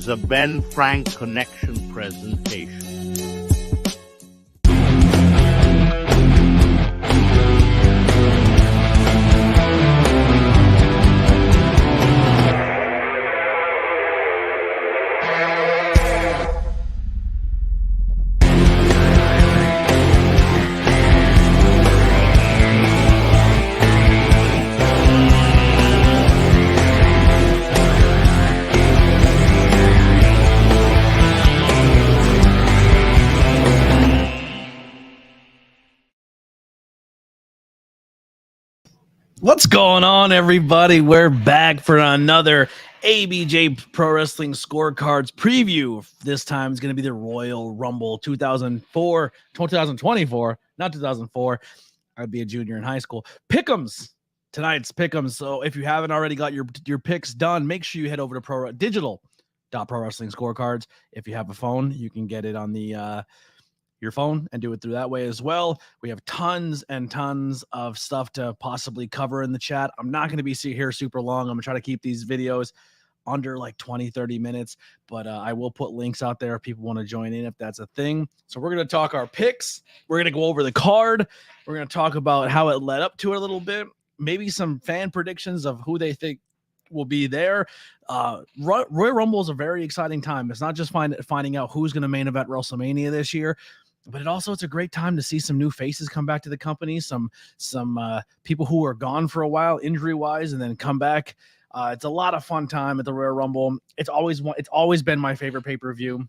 is a Ben Frank Connection presentation. What's going on, everybody? We're back for another ABJ Pro Wrestling Scorecards preview. This time is going to be the Royal Rumble 2024, not 2004. I'd be a junior in high school. Pickems. Tonight's Pickems. So if you haven't already got your picks done, make sure you head over to digital.pro wrestling scorecards. If you have a phone, you can get it on the your phone and do it through that way as well. We have tons and tons of stuff to possibly cover in the chat. I'm not going to be here super long. I'm going to try to keep these videos under like 20-30 minutes, but I will put links out there if people want to join in, if that's a thing. So we're going to talk our picks. We're going to go over the card. We're going to talk about how it led up to it a little bit, maybe some fan predictions of who they think will be there. Royal Rumble is a very exciting time. It's not just finding out who's going to main event WrestleMania this year, but it's a great time to see some new faces come back to the company, some people who are gone for a while injury wise and then come back. It's a lot of fun time at the Royal Rumble. It's always been my favorite pay-per-view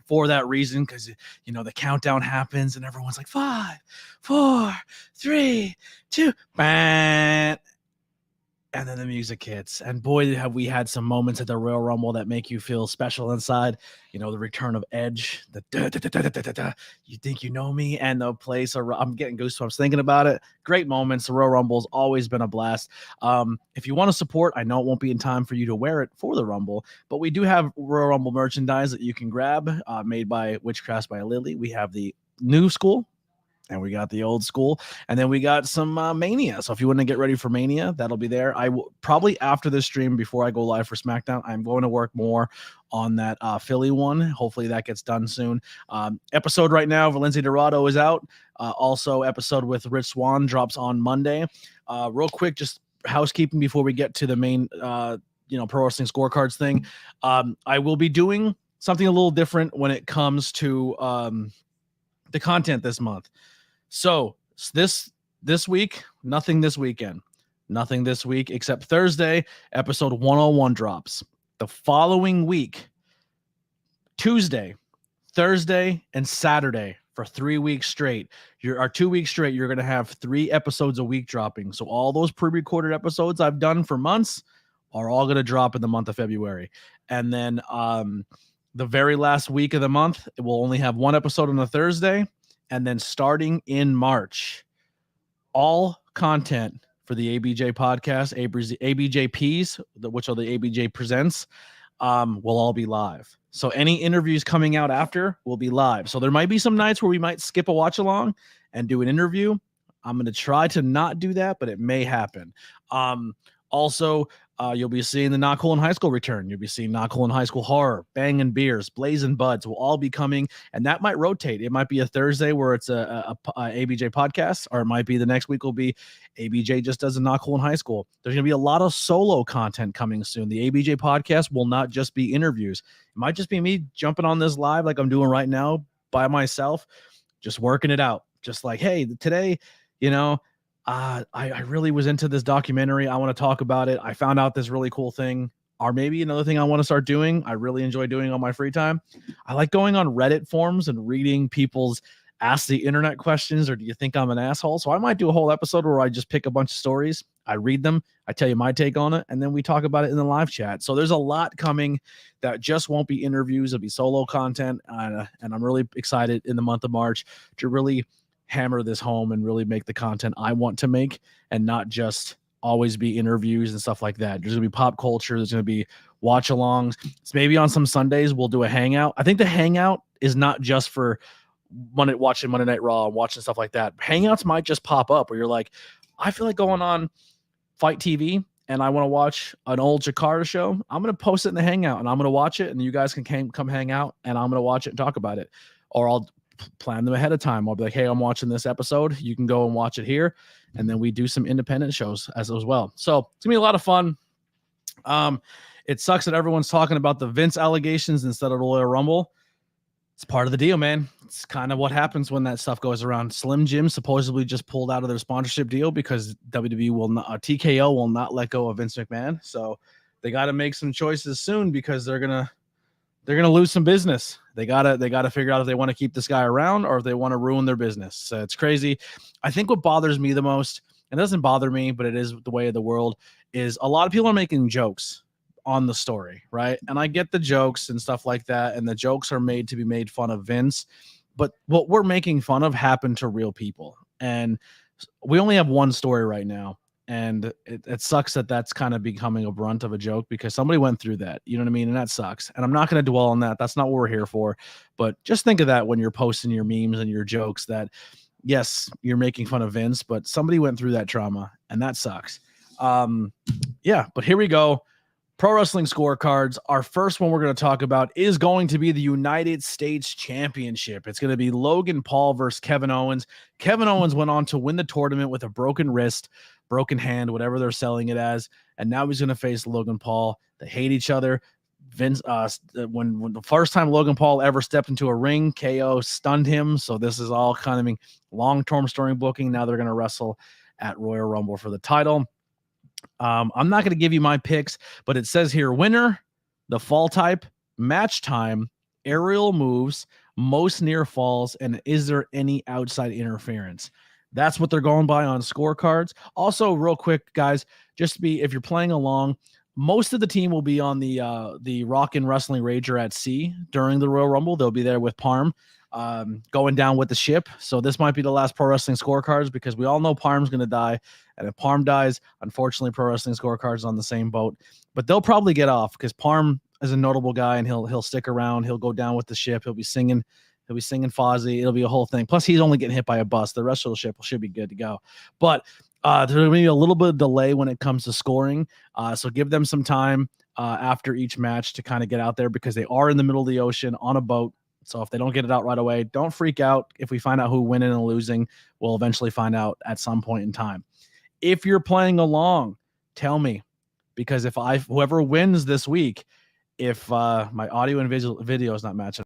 for that reason, because the countdown happens and everyone's like 5, 4, 3, 2, bang. And then the music hits. And boy, have we had some moments at the Royal Rumble that make you feel special inside. The return of Edge, the da-da-da-da-da-da-da, you think you know me, and the place. I'm getting goosebumps thinking about it. Great moments. The Royal Rumble's always been a blast. If you want to support, I know it won't be in time for you to wear it for the Rumble, but we do have Royal Rumble merchandise that you can grab, made by Witchcraft by Lily. We have the new school, and we got the old school, and then we got some Mania. So if you want to get ready for Mania, that'll be there. I will probably, after this stream, before I go live for SmackDown, I'm going to work more on that Philly one. Hopefully that gets done soon. Episode right now of Lindsay Dorado is out. Also, episode with Rich Swann drops on Monday. Real quick, just housekeeping before we get to the main, Pro Wrestling Scorecards thing. I will be doing something a little different when it comes to the content this month. So this week, nothing this weekend, nothing this week except Thursday, episode 101 drops. The following week, Tuesday, Thursday, and Saturday for 3 weeks straight. 2 weeks straight, you're going to have 3 episodes a week dropping. So all those pre-recorded episodes I've done for months are all going to drop in the month of February. And then the very last week of the month, it will only have 1 episode on a Thursday. And then starting in March, all content for the ABJ podcast, ABJPs, which are the ABJ Presents, will all be live. So any interviews coming out after will be live. So there might be some nights where we might skip a watch along and do an interview. I'm going to try to not do that, but it may happen. Also, you'll be seeing the Not Cool in High School return. You'll be seeing Not Cool in High School Horror, Bangin' Beers, Blazing Buds will all be coming, and that might rotate. It might be a Thursday where it's a ABJ podcast, or it might be the next week will be ABJ just does a Not Cool in High School. There's going to be a lot of solo content coming soon. The ABJ podcast will not just be interviews. It might just be me jumping on this live like I'm doing right now by myself, just working it out. Just like, hey, today, I really was into this documentary. I want to talk about it. I found out this really cool thing. Or maybe another thing I want to start doing, I really enjoy doing on my free time. I like going on Reddit forums and reading people's ask the internet questions, or do you think I'm an asshole? So I might do a whole episode where I just pick a bunch of stories. I read them. I tell you my take on it. And then we talk about it in the live chat. So there's a lot coming that just won't be interviews. It'll be solo content. And I'm really excited in the month of March to really hammer this home and really make the content I want to make, and not just always be interviews and stuff like that. There's gonna be pop culture. There's gonna be watch alongs. So maybe on some Sundays we'll do a hangout. I think the hangout is not just for watching Monday Night Raw and watching stuff like that. Hangouts might just pop up where you're like, I feel like going on Fight TV and I want to watch an old Jakarta show, I'm going to post it in the Hangout and I'm going to watch it, and you guys can come hang out and I'm going to watch it and talk about it. Or I'll plan them ahead of time. I'll be like, hey, I'm watching this episode. You can go and watch it here. And then we do some independent shows as well. So it's going to be a lot of fun. It sucks that everyone's talking about the Vince allegations instead of Royal Rumble. It's part of the deal, man. It's kind of what happens when that stuff goes around. Slim Jim supposedly just pulled out of their sponsorship deal because WWE will not, TKO will not let go of Vince McMahon. So they got to make some choices soon because they're gonna lose some business. They gotta figure out if they want to keep this guy around or if they want to ruin their business. So it's crazy. I think what bothers me the most, and it doesn't bother me, but it is the way of the world, is a lot of people are making jokes on the story, right? And I get the jokes and stuff like that, and the jokes are made to be made fun of Vince, but what we're making fun of happened to real people, and we only have one story right now, and it sucks that that's kind of becoming a brunt of a joke because somebody went through that, you know what I mean? And that sucks, and I'm not going to dwell on that. That's not what we're here for, but just think of that when you're posting your memes and your jokes, that yes, you're making fun of Vince, but somebody went through that trauma, and that sucks. Yeah, but here we go. Pro Wrestling Scorecards. Our first one we're going to talk about is going to be the United States Championship. It's going to be Logan Paul versus Kevin Owens. Kevin Owens went on to win the tournament with a broken wrist, broken hand, whatever they're selling it as, and now he's going to face Logan Paul. They hate each other. Vince, when the first time Logan Paul ever stepped into a ring, KO stunned him. So this is all kind of long-term story booking. Now they're going to wrestle at Royal Rumble for the title. I'm not going to give you my picks, but it says here, winner, the fall type, match time, aerial moves, most near falls, and is there any outside interference? That's what they're going by on Scorecards. Also, real quick, guys, just to be, if you're playing along, most of the team will be on the Rockin' Wrestling Rager at Sea during the Royal Rumble. They'll be there with Parm, going down with the ship. So this might be the last Pro Wrestling Scorecards because we all know Parm's going to die. And if Parm dies, unfortunately, Pro Wrestling Scorecards is on the same boat. But they'll probably get off because Parm is a notable guy and he'll stick around. He'll go down with the ship. He'll be singing Fozzy. It'll be a whole thing. Plus, he's only getting hit by a bus. The rest of the ship should be good to go. But there's going to be a little bit of delay when it comes to scoring. So give them some time after each match to kind of get out there because they are in the middle of the ocean on a boat. So if they don't get it out right away, don't freak out. If we find out who winning and losing, we'll eventually find out at some point in time. If you're playing along, tell me, because if whoever wins this week, if my audio and video is not matching,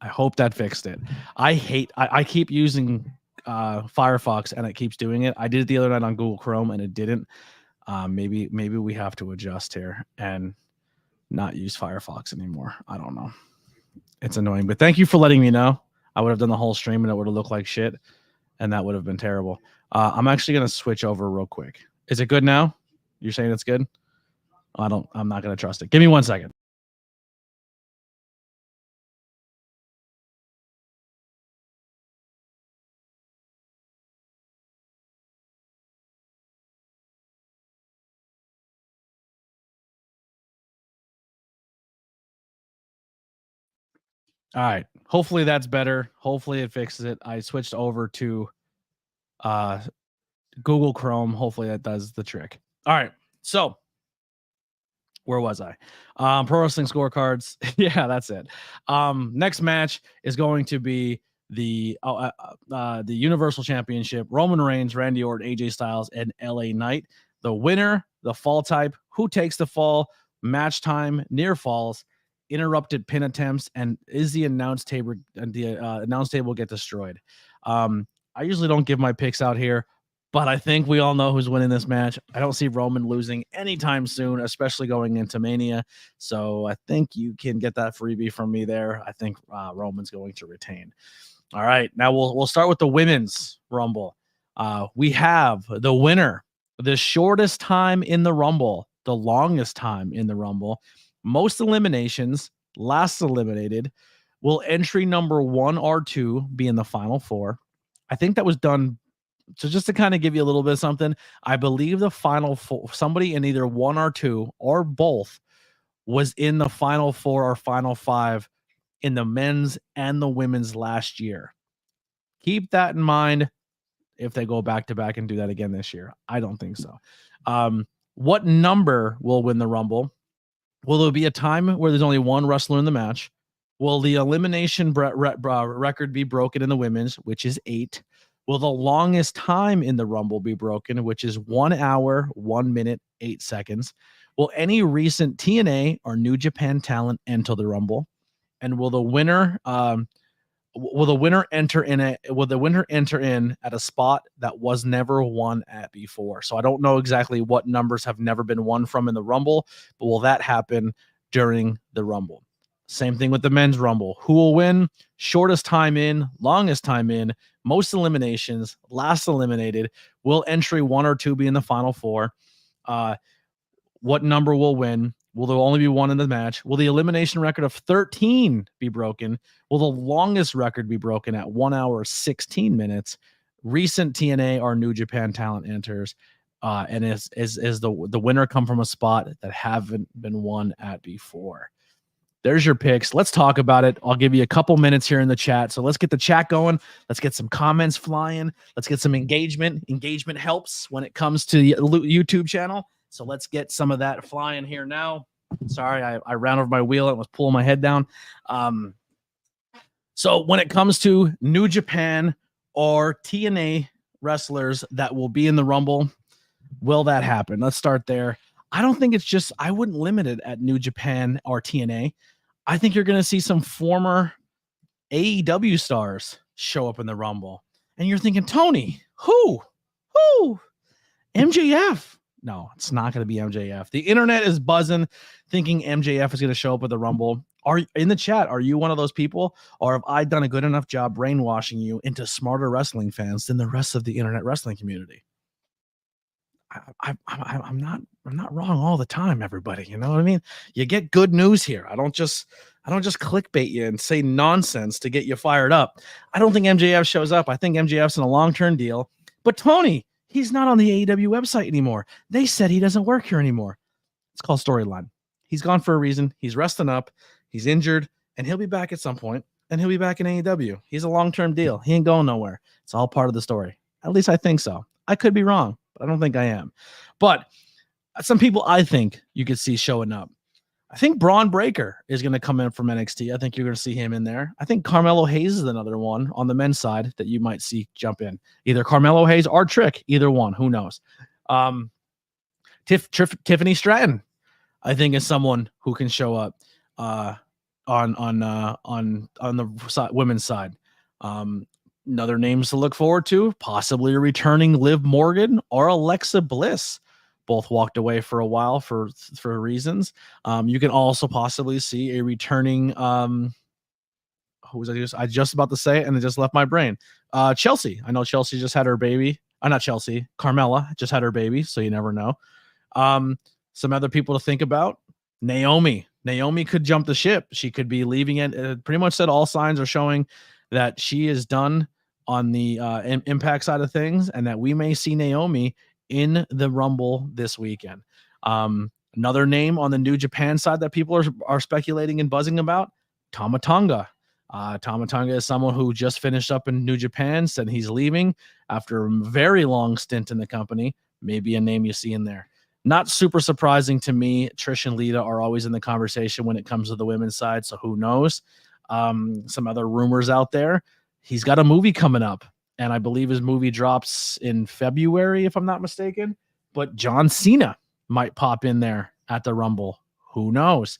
I hope that fixed it. I keep using Firefox and it keeps doing it. I did it the other night on Google Chrome and it didn't. Maybe we have to adjust here and not use Firefox anymore. I don't know. It's annoying, but thank you for letting me know. I would have done the whole stream and it would have looked like shit. And that would have been terrible. I'm actually going to switch over real quick. Is it good now? You're saying it's good? I'm not going to trust it. Give me 1 second. All right. Hopefully that's better. Hopefully it fixes it. I switched over to Google Chrome. Hopefully that does the trick. All right. So where was I? Pro Wrestling Scorecards. Yeah, that's it. Next match is going to be the Universal Championship. Roman Reigns, Randy Orton, AJ Styles, and LA Knight. The winner, the fall type. Who takes the fall? Match time, near falls, interrupted pin attempts, and is the announce table get destroyed? I usually don't give my picks out here, but I think we all know who's winning this match. I don't see Roman losing anytime soon, especially going into Mania. So I think you can get that freebie from me there. I think Roman's going to retain. All right, now we'll start with the women's Rumble. We have the winner, the shortest time in the Rumble, the longest time in the Rumble, most eliminations, last eliminated. Will entry number 1 or 2 be in the final 4? I think that was done. So just to kind of give you a little bit of something, I believe the final 4, somebody in either 1 or 2 or both was in the final 4 or final 5 in the men's and the women's last year. Keep that in mind. if they go back to back and do that again this year. I don't think so. What number will win the Rumble? Will there be a time where there's only one wrestler in the match? Will the elimination record be broken in the women's, which is 8? Will the longest time in the Rumble be broken, which is 1 hour, 1 minute, 8 seconds? Will any recent TNA or New Japan talent enter the Rumble? And will the winner enter in at a spot that was never won at before? So I don't know exactly what numbers have never been won from in the Rumble, but will that happen during the Rumble? Same thing with the men's Rumble. Who will win? Shortest time in, longest time in, most eliminations, last eliminated. Will entry 1 or 2 be in the final 4? What number will win? Will there only be one in the match? Will the elimination record of 13 be broken? Will the longest record be broken at 1 hour, 16 minutes? Recent TNA or New Japan talent enters. And is the winner come from a spot that haven't been won at before? There's your picks. Let's talk about it. I'll give you a couple minutes here in the chat. So let's get the chat going. Let's get some comments flying. Let's get some engagement. Engagement helps when it comes to the YouTube channel. So let's get some of that flying here now. Sorry, I ran over my wheel and was pulling my head down. So when it comes to New Japan or TNA wrestlers that will be in the Rumble, will that happen? Let's start there. I don't think it's just, I wouldn't limit it at New Japan or TNA. I think you're going to see some former AEW stars show up in the Rumble. And you're thinking, Tony, who? MJF. No, it's not going to be MJF. The internet is buzzing thinking MJF is going to show up at the Rumble. Are in the chat, are you one of those people? Or have I done a good enough job brainwashing you into smarter wrestling fans than the rest of the internet wrestling community? I'm not wrong all the time, everybody. You know what I mean? You get good news here. I don't just clickbait you and say nonsense to get you fired up. I don't think MJF shows up. I think MJF's in a long-term deal. But Tony, he's not on the AEW website anymore. They said he doesn't work here anymore. It's called storyline. He's gone for a reason. He's resting up. He's injured, and he'll be back at some point, and he'll be back in AEW. He's a long-term deal. He ain't going nowhere. It's all part of the story. At least I think so. I could be wrong, but I don't think I am. But some people I think you could see showing up. I think Braun Breaker is going to come in from NXT. I think you're going to see him in there. I think Carmelo Hayes is another one on the men's side that you might see jump in. Either Carmelo Hayes or Trick, either one. Who knows? Tiffany Stratton, I think, is someone who can show up on the women's side. Another names to look forward to, possibly a returning Liv Morgan or Alexa Bliss. Both walked away for a while for reasons. You can also possibly see a returning who was I just about to say it and it just left my brain. Chelsea. I know Chelsea just had her baby. Not Chelsea. Carmella just had her baby, so you never know. Some other people to think about. Naomi. Naomi could jump the ship. She could be leaving it. Pretty much said all signs are showing that she is done on the Impact side of things, and that we may see Naomi in the Rumble this weekend. Another name on the New Japan side that people are speculating and buzzing about, Tama Tonga. Tama Tonga is someone who just finished up in New Japan, said he's leaving after a very long stint in the company. Maybe a name you see in there. Not super surprising to me. Trish and Lita are always in the conversation when it comes to the women's side, so who knows? Some other rumors out there. He's got a movie coming up, and I believe his movie drops in February, if I'm not mistaken. But John Cena might pop in there at the Rumble. Who knows?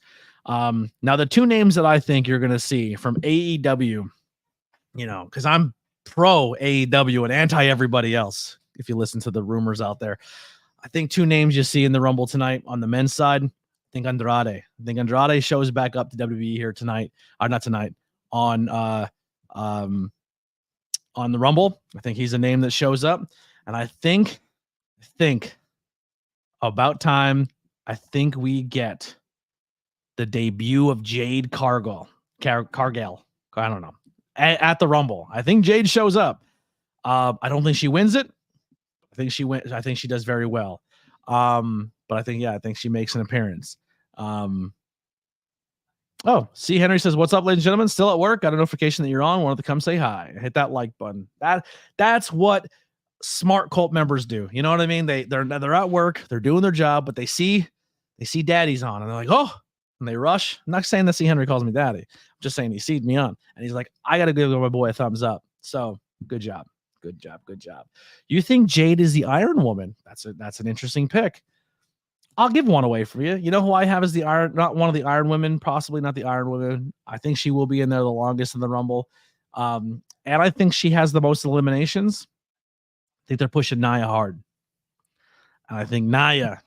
Now, the two names that I think you're going to see from AEW, because I'm pro AEW and anti everybody else, if you listen to the rumors out there. I think two names you see in the Rumble tonight on the men's side. I think Andrade shows back up to WWE here tonight. Not tonight, on the Rumble. I think he's a name that shows up. And I think about time, I think we get the debut of Jade Cargill. I don't know. At the Rumble. I think Jade shows up. I don't think she wins it. I think she does very well. But I think she makes an appearance. C. Henry says, "What's up, ladies and gentlemen? Still at work. Got a notification that you're on. Wanted to come say hi. Hit that like button." That's what smart cult members do. You know what I mean? They're at work, they're doing their job, but they see daddy's on and they're like, oh, and they rush. I'm not saying that C. Henry calls me daddy. I'm just saying he seed me on. And he's like, I got to give my boy a thumbs up. So good job. Good job. Good job. You think Jade is the Iron Woman? That's an interesting pick. I'll give one away for you. You know who I have as the Iron, not one of the Iron Women, possibly not the Iron Woman. I think she will be in there the longest in the Rumble. And I think she has the most eliminations. I think they're pushing Nia hard. And I think Nia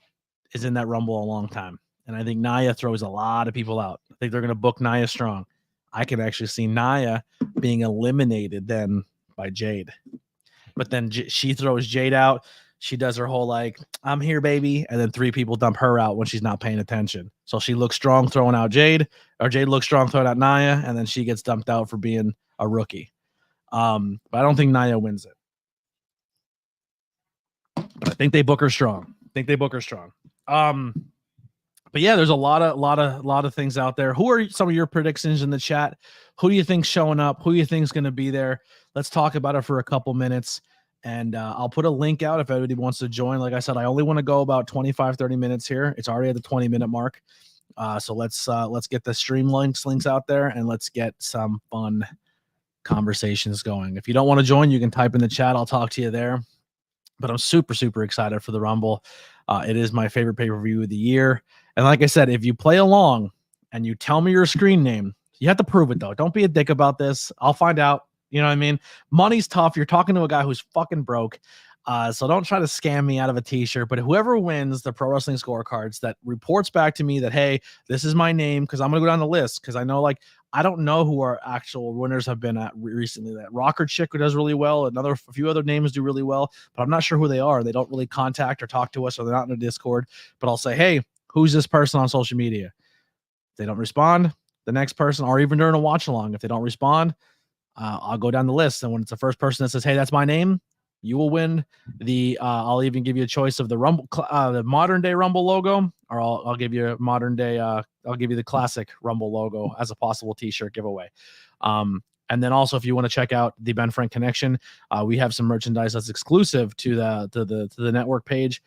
is in that Rumble a long time. And I think Nia throws a lot of people out. I think they're going to book Nia strong. I can actually see Nia being eliminated then by Jade. But then she throws Jade out. She does her whole like, I'm here, baby. And then 3 people dump her out when she's not paying attention. So she looks strong throwing out Jade, or Jade looks strong throwing out Nia. And then she gets dumped out for being a rookie. But I don't think Nia wins it. But I think they book her strong. But yeah, there's a lot of things out there. Who are some of your predictions in the chat? Who do you think's showing up? Who do you think's going to be there? Let's talk about it for a couple minutes. And I'll put a link out if anybody wants to join. Like I said, I only want to go about 25, 30 minutes here. It's already at the 20-minute mark. So let's get the stream links out there and let's get some fun conversations going. If you don't want to join, you can type in the chat. I'll talk to you there. But I'm super, super excited for the Rumble. It is my favorite pay-per-view of the year. And like I said, if you play along and you tell me your screen name, you have to prove it, though. Don't be a dick about this. I'll find out. You know what I mean? Money's tough. You're talking to a guy who's fucking broke. So don't try to scam me out of a t-shirt. But whoever wins the Pro Wrestling Scorecards that reports back to me that, hey, this is my name, because I'm going to go down the list, because I know, like, I don't know who our actual winners have been at recently. That Rocker chick who does really well. A few other names do really well, but I'm not sure who they are. They don't really contact or talk to us, or they're not in a Discord. But I'll say, hey, who's this person on social media? If they don't respond, the next person, or even during a watch along, if they don't respond, I'll go down the list. And when it's the first person that says, hey, that's my name, you will win the I'll even give you a choice of the Rumble, the modern day Rumble logo, or I'll give you a modern day I'll give you the classic Rumble logo as a possible t-shirt giveaway. And then also, if you want to check out the Ben Frank Connection, we have some merchandise that's exclusive to the network page.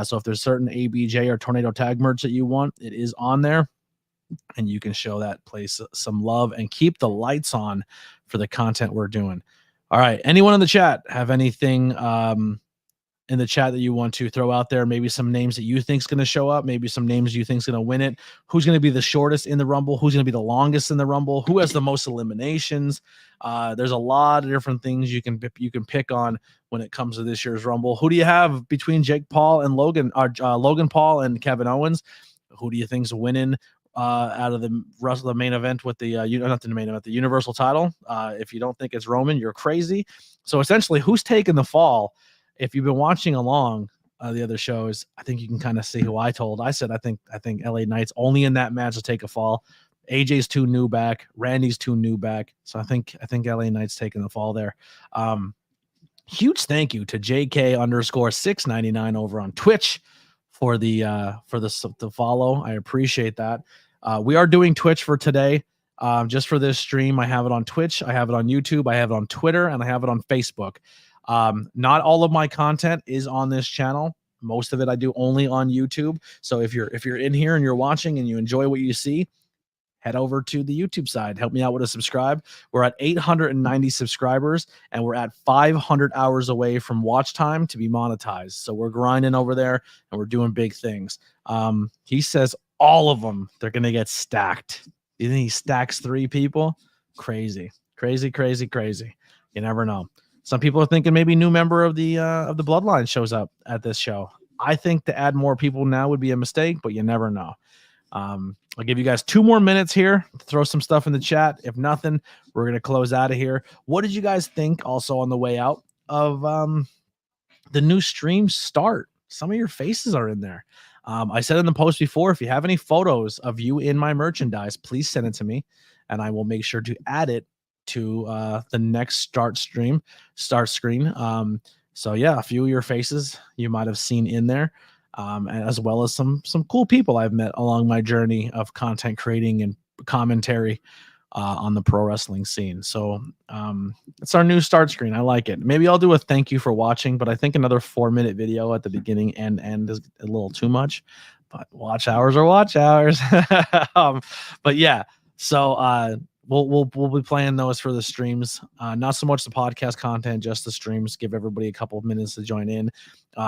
So if there's certain ABJ or Tornado Tag merch that you want, it is on there, and you can show that place some love and keep the lights on for the content we're doing. All right. Anyone in the chat have anything in the chat that you want to throw out there? Maybe some names that you think is going to show up. Maybe some names you think is going to win it. Who's going to be the shortest in the Rumble? Who's going to be the longest in the Rumble? Who has the most eliminations? There's a lot of different things you can pick on when it comes to this year's Rumble. Who do you have between Jake Paul and Logan Paul and Kevin Owens? Who do you think's winning out of the main event with the not the main event, the Universal title? If you don't think it's Roman, you're crazy. So essentially, who's taking the fall? If you've been watching along the other shows, I think you can kind of see who I said I think LA Knight's only in that match to take a fall. AJ's too new back, Randy's too new back, so I think LA Knight's taking the fall there. Huge thank you to JK_699 over on Twitch for the follow. I appreciate that. We are doing Twitch for today. Just for this stream, I have it on Twitch, I have it on YouTube, I have it on Twitter, and I have it on Facebook. Not all of my content is on this channel. Most of it I do only on YouTube. So if you're in here and you're watching and you enjoy what you see, head over to the YouTube side. Help me out with a subscribe. We're at 890 subscribers, and we're at 500 hours away from watch time to be monetized. So we're grinding over there, and we're doing big things. He says all of them, they're going to get stacked. You think he stacks 3 people? Crazy. You never know. Some people are thinking maybe new member of the Bloodline shows up at this show. I think to add more people now would be a mistake, but you never know. I'll give you guys 2 more minutes here to throw some stuff in the chat. If nothing, we're going to close out of here. What did you guys think also on the way out of the new stream start? Some of your faces are in there. I said in the post before, if you have any photos of you in my merchandise, please send it to me, and I will make sure to add it to the next start screen. So yeah, a few of your faces you might have seen in there, as well as some cool people I've met along my journey of content creating and commentary. on the pro wrestling scene. So it's our new start screen. I like it. Maybe I'll do a thank you for watching, but I think another 4-minute video at the beginning and end is a little too much. But watch hours are watch hours. But yeah, so we'll be playing those for the streams. Not so much the podcast content, just the streams. Give everybody a couple of minutes to join in.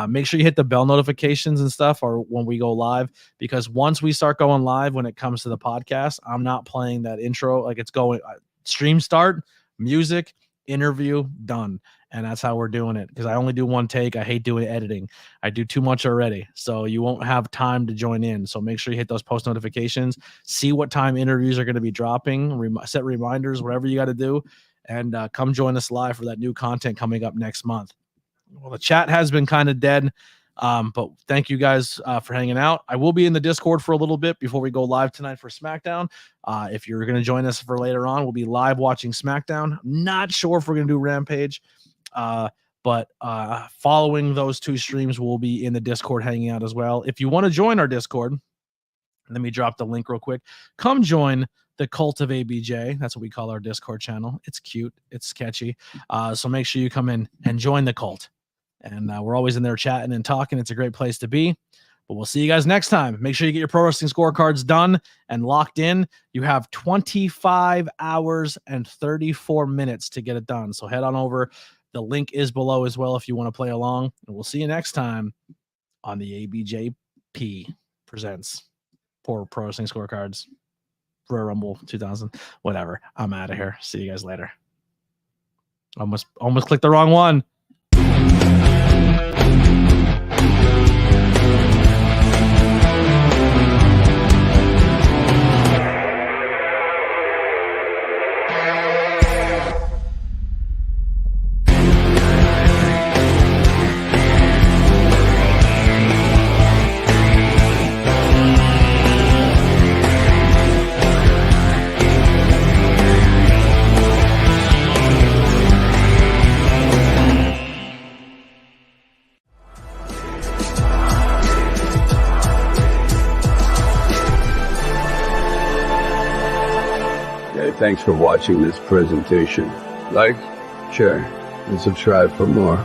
Make sure you hit the bell notifications and stuff, or when we go live, because once we start going live, when it comes to the podcast, I'm not playing that intro. Like it's going stream start, music, interview, done. And that's how we're doing it, because I only do one take. I hate doing editing. I do too much already. So you won't have time to join in. So make sure you hit those post notifications, see what time interviews are going to be dropping, set reminders, whatever you got to do, and come join us live for that new content coming up next month. Well, the chat has been kind of dead, but thank you guys for hanging out. I will be in the Discord for a little bit before we go live tonight for SmackDown. If you're going to join us for later on, we'll be live watching SmackDown. Not sure if we're going to do Rampage. But following those two streams, we'll be in the Discord hanging out as well. If you want to join our Discord, let me drop the link real quick. Come join the Cult of ABJ. That's what we call our Discord channel. It's cute. It's sketchy. So make sure you come in and join the cult. And we're always in there chatting and talking. It's a great place to be. But we'll see you guys next time. Make sure you get your pro wrestling scorecards done and locked in. You have 25 hours and 34 minutes to get it done. So head on over. The link is below as well if you want to play along. And we'll see you next time on the ABJP Presents for Pro Wrestling Scorecards. Royal Rumble 2000. Whatever. I'm out of here. See you guys later. Almost clicked the wrong one. Thanks for watching this presentation. Like, share, and subscribe for more.